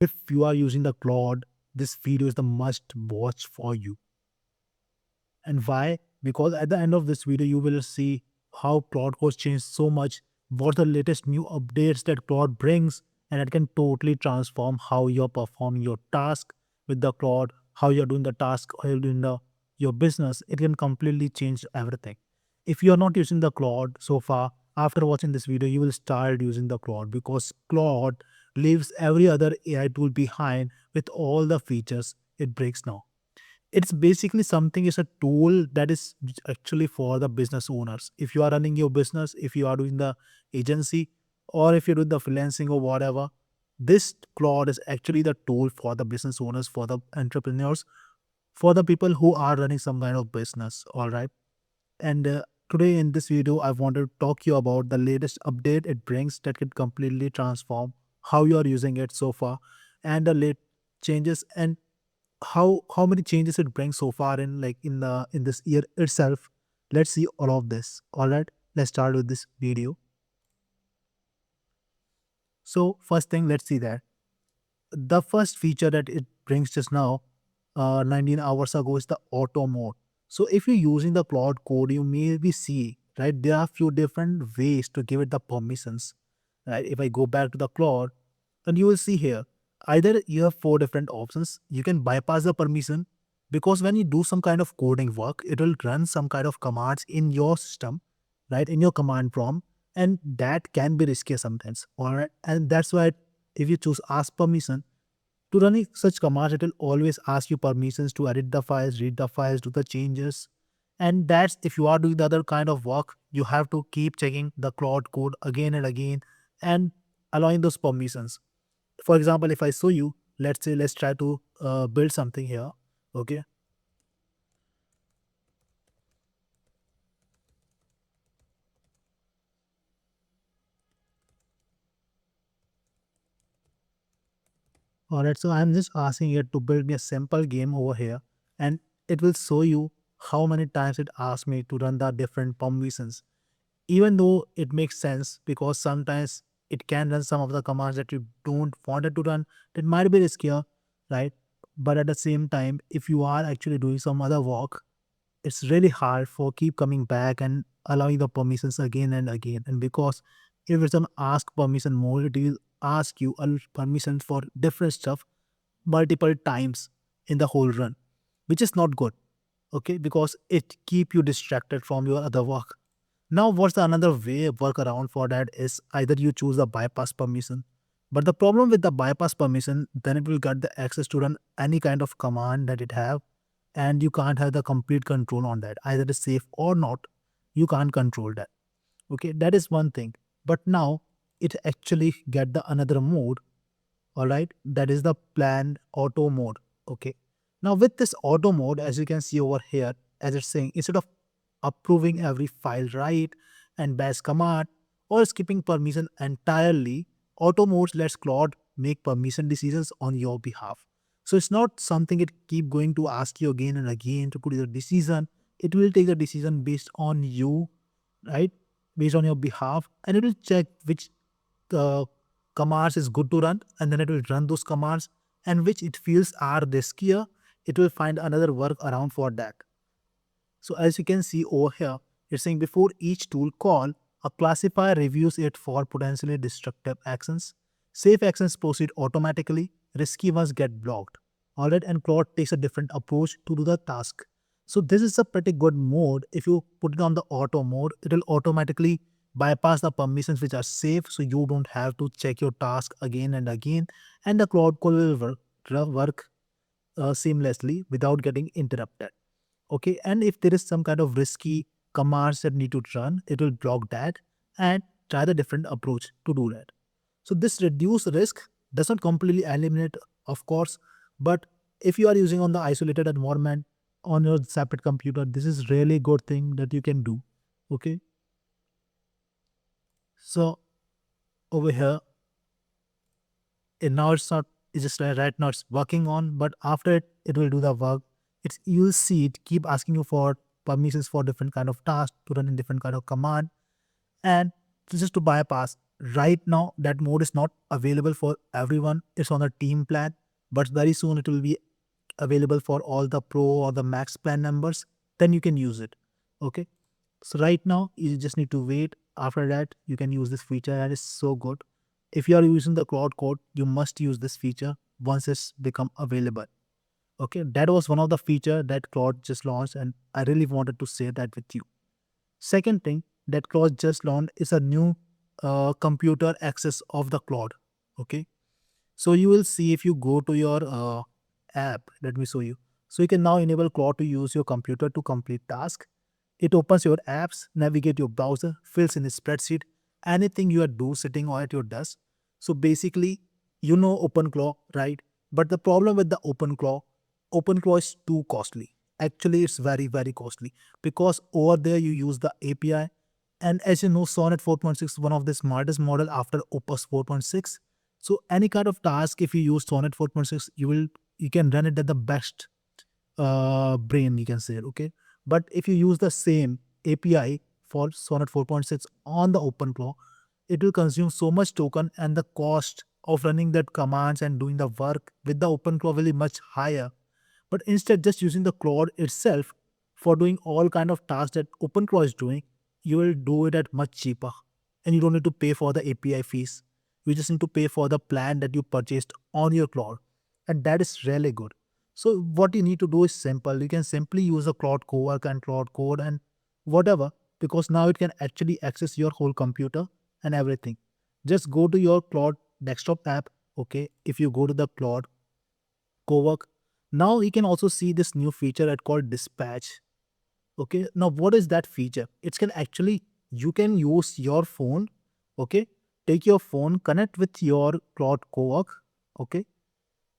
If you are using the Claude, this video is the must watch for you. And why? Because at the end of this video, you will see how Claude has changed so much, what the latest new updates that Claude brings, and it can totally transform how you're performing your task with the Claude, how you're doing the task, how you're doing your business. It can completely change everything. If you're not using the Claude so far, after watching this video, you will start using the Claude because Claude leaves every other AI tool behind with all the features it brings now. It's basically something, is a tool that is actually for the business owners. If you are running your business, if you are doing the agency, or if you're doing the freelancing or whatever, this Claude is actually the tool for the business owners, for the entrepreneurs, for the people who are running some kind of business. All right. And today in this video, I want to talk you about the latest update it brings that can completely transform how you are using it so far, and the late changes, and how many changes it brings so far in in this year itself. Let's see all of this. All right, let's start with this video. So first thing, let's see that the first feature that it brings just now, 19 hours ago, is the auto mode. So if you're using the Cloud Code, you maybe see, right, there are few different ways to give it the permissions. Right, if I go back to the Cloud, then you will see here, either you have four different options. You can bypass the permission, because when you do some kind of coding work, it will run some kind of commands in your system, right, in your command prompt, and that can be risky sometimes. All right, and that's why if you choose ask permission to running such commands, it will always ask you permissions to edit the files, read the files, do the changes. And that's if you are doing the other kind of work, you have to keep checking the Cloud Code again and again and allowing those permissions. For example, if I show you, let's say, let's try to build something here. Okay. All right. So I'm just asking it to build me a simple game over here, and it will show you how many times it asks me to run the different permissions, even though it makes sense, because sometimes it can run some of the commands that you don't want it to run, that might be riskier, right? But at the same time, if you are actually doing some other work, it's really hard for keep coming back and allowing the permissions again and again. And because if it's an ask permission mode, it will ask you a permission for different stuff multiple times in the whole run, which is not good. Okay, because it keep you distracted from your other work. Now, what's the another way workaround for that is either you choose the bypass permission. But the problem with the bypass permission, then it will get the access to run any kind of command that it have, and you can't have the complete control on that. Either it's safe or not, you can't control that. Okay, that is one thing. But now it actually get the another mode. All right, that is the planned auto mode. Okay, now with this auto mode, as you can see over here, as it's saying, instead of approving every file write and bash command or skipping permission entirely, auto mode lets Claude make permission decisions on your behalf. So it's not something it keep going to ask you again and again to put your decision. It will take the decision based on you, right, based on your behalf, and it will check which uh, commands is good to run, and then it will run those commands, and which it feels are riskier, it will find another work around for that. So as you can see over here, it's saying before each tool call, a classifier reviews it for potentially destructive actions. Safe actions proceed automatically, risky ones get blocked. Alright, and Claude takes a different approach to do the task. So this is a pretty good mode. If you put it on the auto mode, it will automatically bypass the permissions which are safe, so you don't have to check your task again and again, and the Claude call will work seamlessly without getting interrupted. Okay, and if there is some kind of risky commands that need to run, it will block that and try the different approach to do that. So this reduce risk does not completely eliminate, of course, but if you are using on the isolated environment on your separate computer, this is really good thing that you can do. Okay, so over here, and now it's not, it's just right now it's working on, but after it will do the work. It's, you'll see it keep asking you for permissions for different kind of tasks to run in different kind of command, and just to bypass, Right now, that mode is not available for everyone. It's on a team plan, but very soon it will be available for all the pro or the max plan members. Then you can use it. Okay. So right now, you just need to wait. After that, you can use this feature, and it's so good. If you are using the cloud code, you must use this feature once it's become available. Okay, that was one of the feature that Claude just launched, and I really wanted to share that with you. Second thing that Claude just launched is a new computer access of the Claude. Okay, so you will see if you go to your app. Let me show you. So you can now enable Claude to use your computer to complete task. It opens your apps, navigate your browser, fills in a spreadsheet, anything you are do sitting or at your desk. So basically, you know OpenClaw, right? But the problem with the OpenClaw is too costly. Actually, it's very costly because over there you use the API. And as you know, Sonnet 4.6 is one of the smartest model after Opus 4.6. So any kind of task, if you use Sonnet 4.6, you can run it at the best brain, you can say it, okay. But if you use the same API for Sonnet 4.6 on the OpenClaw, it will consume so much token, and the cost of running that commands and doing the work with the OpenClaw will be much higher. But instead, just using the Claude itself for doing all kind of tasks that OpenClaw is doing, you will do it at much cheaper, and you don't need to pay for the API fees. You just need to pay for the plan that you purchased on your Claude, and that is really good. So what you need to do is simple. You can simply use a Claude Cowork and Claude Code and whatever, because now it can actually access your whole computer and everything. Just go to your Claude desktop app. Okay, if you go to the Claude Cowork, now you can also see this new feature that called Dispatch. Okay, now what is that feature? It can actually, you can use your phone. Okay, take your phone, connect with your Claude Cowork. Okay,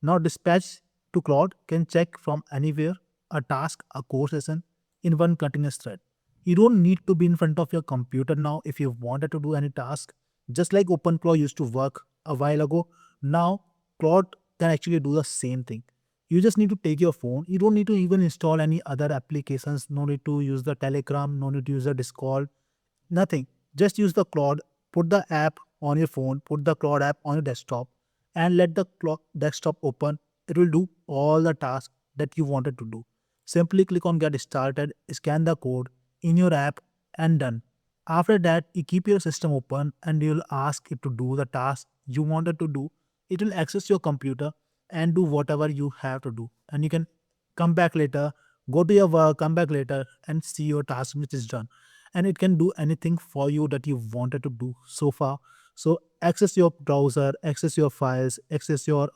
now Dispatch to Claude can check from anywhere a task, a core session in one continuous thread. You don't need to be in front of your computer now if you wanted to do any task. Just like OpenClaw used to work a while ago, now Claude can actually do the same thing. You just need to take your phone. You don't need to even install any other applications. No need to use the Telegram. No need to use the Discord. Nothing. Just use the Claude, put the app on your phone, put the Claude app on your desktop, and let the desktop open. It will do all the tasks that you wanted to do. Simply click on Get Started, scan the code in your app, and done. After that, you keep your system open and you'll ask it to do the task you wanted to do. It will access your computer and do whatever you have to do. And you can come back later, go to your work, come back later, and see your task which is done. And it can do anything for you that you wanted to do so far. So access your browser, access your files, access your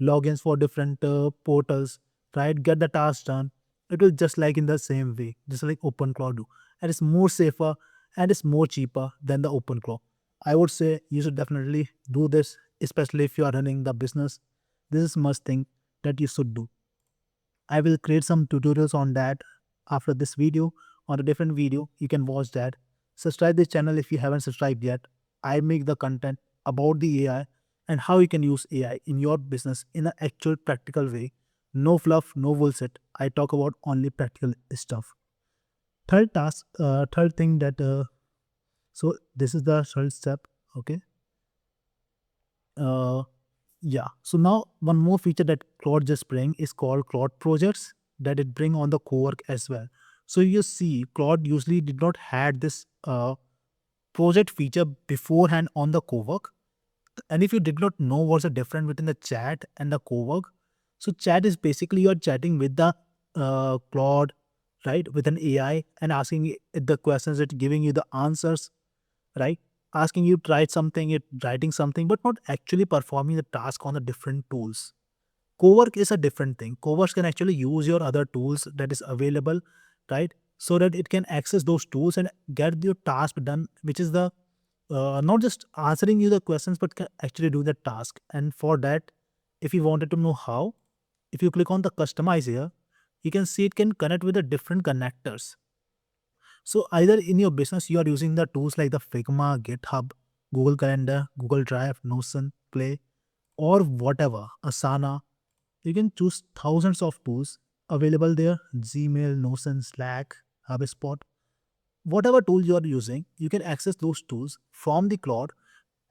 logins for different portals, right? Get the task done. It will just like in the same way, just like OpenClaw do. And it's more safer and it's more cheaper than the OpenClaw. I would say you should definitely do this, especially if you are running the business. This is must thing that you should do. I will create some tutorials on that after this video. On a different video, you can watch that. Subscribe this channel if you haven't subscribed yet. I make the content about the AI and how you can use AI in your business in an actual practical way. No fluff, no bullshit. I talk about only practical stuff. Third thing that so this is the third step. Okay. Uh, yeah. So now one more feature that Claude just bring is called Claude projects that it bring on the cowork as well. So you see, Claude usually did not had this project feature beforehand on the cowork. And if you did not know what's the difference between the chat and the cowork, so chat is basically you're chatting with the Claude, right, with an AI and asking it the questions, it giving you the answers, right? Asking you to write something, it writing something, but not actually performing the task on the different tools. Cowork is a different thing. Cowork can actually use your other tools that is available, right? So that it can access those tools and get your task done, which is the not just answering you the questions, but can actually do the task. And for that, if you wanted to know how, if you click on the customize here, you can see it can connect with the different connectors. So either in your business, you are using the tools like the Figma, GitHub, Google Calendar, Google Drive, Notion, Play, or whatever, Asana. You can choose thousands of tools available there: Gmail, Notion, Slack, HubSpot. Whatever tool you are using, you can access those tools from the cloud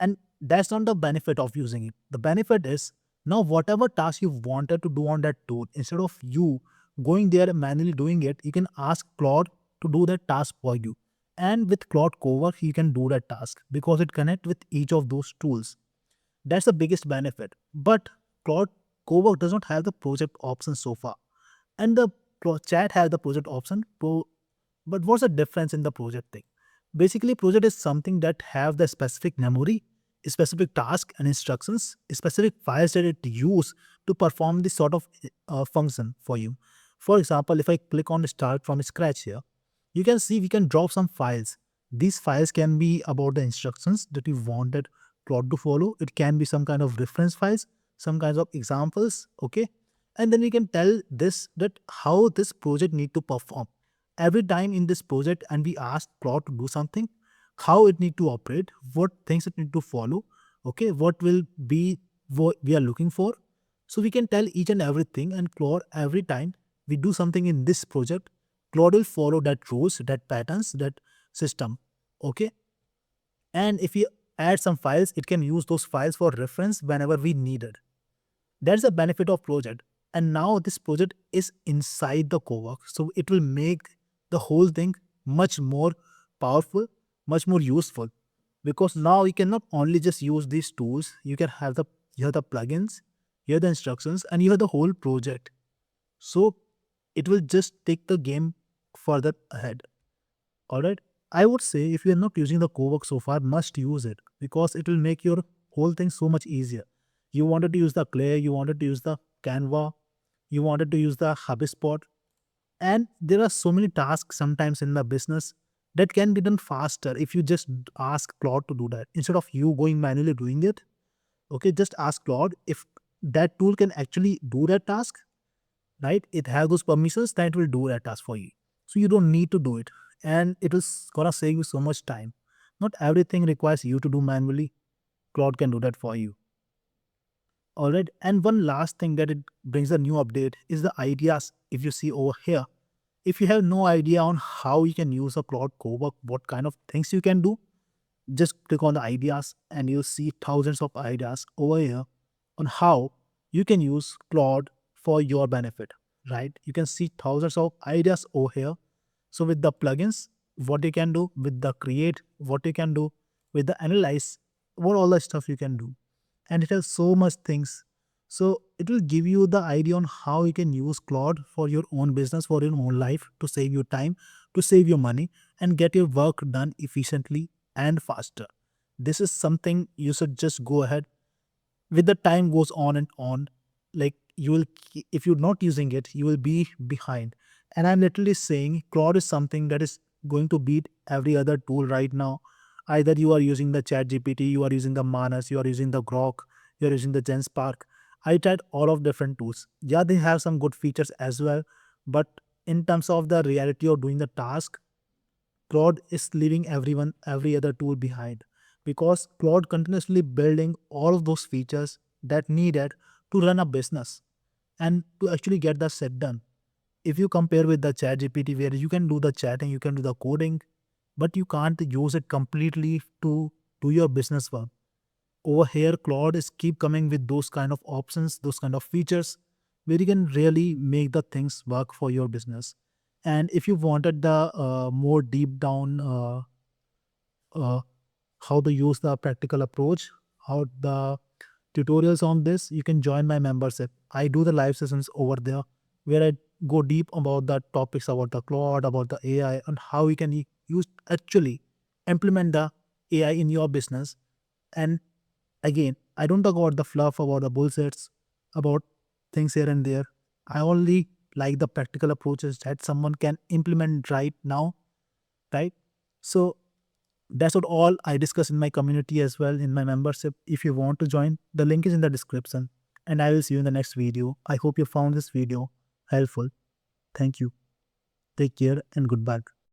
And that's not the benefit of using it. The benefit is now whatever task you wanted to do on that tool, instead of you going there and manually doing it, you can ask Claude to do that task for you. And with Claude Cowork, you can do that task because it connects with each of those tools. That's the biggest benefit. But Claude Cowork does not have the project option so far. And the chat has the project option. But what's the difference in the project thing? Basically, project is something that have the specific memory, specific task and instructions, specific files that it use to perform this sort of function for you. For example, if I click on start from scratch here, you can see we can drop some files. These files can be about the instructions that you wanted Claude to follow. It can be some kind of reference files, some kinds of examples, okay? And then we can tell this that how this project need to perform. Every time in this project and we ask Claude to do something, how it need to operate, what things it need to follow, okay, what will be what we are looking for. So we can tell each and everything, and Claude every time we do something in this project, Claude will follow that rules, that patterns, that system. Okay. And if we add some files, it can use those files for reference whenever we need it. That's the benefit of project. And now this project is inside the Cowork. So it will make the whole thing much more powerful, much more useful. Because now you can not only just use these tools, you can have the plugins, you have the instructions, and you have the whole project. So it will just take the game further ahead. Alright. I would say if you are not using the Cowork so far, must use it because it will make your whole thing so much easier. You wanted to use the Clay, you wanted to use the Canva, you wanted to use the HubSpot, and there are so many tasks sometimes in the business that can be done faster if you just ask Claude to do that instead of you going manually doing it. Okay, just ask Claude if that tool can actually do that task, right? It has those permissions that will do that task for you. So you don't need to do it. And it is gonna save you so much time. Not everything requires you to do manually. Claude can do that for you. Alright. And one last thing that it brings a new update is the ideas. If you see over here, if you have no idea on how you can use a Claude Cowork, what kind of things you can do, just click on the ideas and you'll see thousands of ideas over here on how you can use Claude for your benefit, right? You can see thousands of ideas over here. So with the plugins, what you can do, with the create, what you can do, with the analyze, what all the stuff you can do. And it has so much things. So it will give you the idea on how you can use Claude for your own business, for your own life, to save you time, to save your money, and get your work done efficiently and faster. This is something you should just go ahead. With the time goes on and on, like you will, if you're not using it, you will be behind. And I'm literally saying Claude is something that is going to beat every other tool right now. Either you are using the Chat GPT, you are using the Manas, you are using the Grok, you are using the GenSpark. I tried all of different tools. Yeah, they have some good features as well, but in terms of the reality of doing the task, Claude is leaving every other tool behind because Claude continuously building all of those features that needed to run a business and to actually get the set done. If you compare with the Chat GPT, where you can do the chatting, you can do the coding, but you can't use it completely to do your business work. Over here, Claude is keep coming with those kind of options, those kind of features where you can really make the things work for your business. And if you wanted the more deep down uh, how to use the practical approach, how the tutorials on this, you can join my membership. I do the live sessions over there where I go deep about the topics about the Claude, about the AI, and how you can use actually implement the AI in your business. And again, I don't talk about the fluff, about the bullshits, about things here and there. I only like the practical approaches that someone can implement right now, right? So that's what all I discuss in my community as well in my membership. If you want to join, the link is in the description. And I will see you in the next video. I hope you found this video helpful. Thank you. Take care and goodbye.